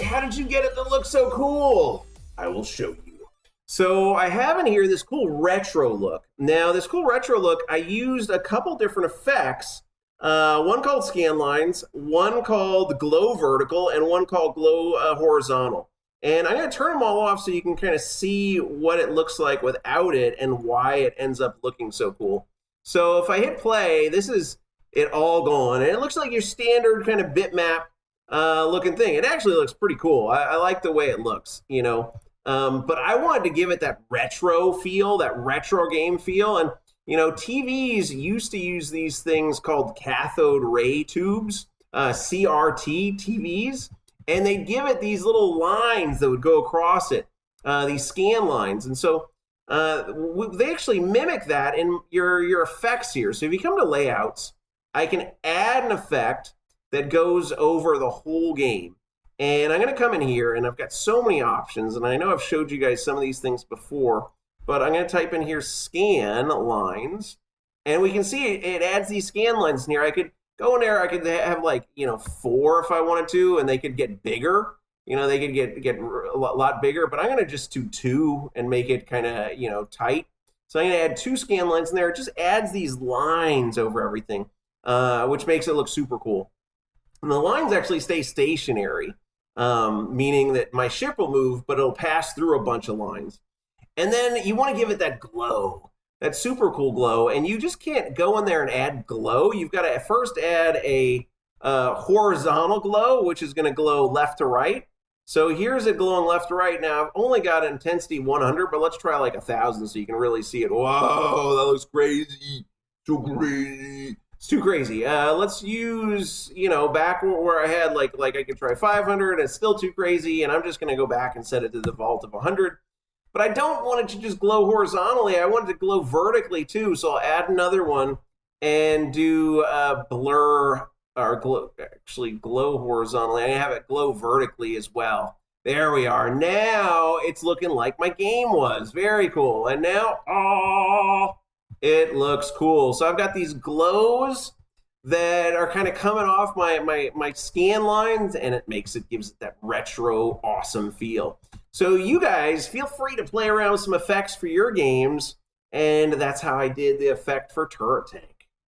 how did you get it to look so cool? I will show you. So I have in here this cool retro look. Now, this cool retro look, I used a couple different effects. One called scan lines, one called glow vertical, and one called glow horizontal. And I'm going to turn them all off so you can kind of see what it looks like without it and why it ends up looking so cool. So if I hit play, this is it all gone. And it looks like your standard kind of bitmap looking thing. It actually looks pretty cool. I like the way it looks, you know. But I wanted to give it that retro feel, that retro game feel. And, you know, TVs used to use these things called cathode ray tubes, CRT TVs. And they'd give it these little lines that would go across it, these scan lines. And so they actually mimic that in your effects here. So if you come to layouts, I can add an effect that goes over the whole game. And I'm going to come in here, and I've got so many options. And I know I've showed you guys some of these things before, but I'm going to type in here scan lines. And we can see it adds these scan lines in here. I could go in there, I could have like, 4 if I wanted to, and they could get bigger. They could get a lot bigger, but I'm going to just do 2 and make it kind of, tight. So I'm going to add 2 scan lines in there. It just adds these lines over everything, which makes it look super cool. And the lines actually stay stationary, meaning that my ship will move, but it'll pass through a bunch of lines. And then you want to give it that glow. That super cool glow, and you just can't go in there and add glow. You've got to first add a horizontal glow, which is going to glow left to right. So here's it glowing left to right. Now, I've only got intensity 100, but let's try like 1,000 so you can really see it. Whoa, that looks crazy. Too crazy. It's too crazy. Let's use, back where I had like I could try 500, and it's still too crazy, and I'm just going to go back and set it to the default of 100. But I don't want it to just glow horizontally. I want it to glow vertically too. So I'll add another one and do blur or glow horizontally. I have it glow vertically as well. There we are. Now it's looking like my game was. Very cool. And now, it looks cool. So I've got these glows that are kind of coming off my scan lines, and it gives it that retro awesome feel. So you guys feel free to play around with some effects for your games, and that's how I did the effect for Turret Tank.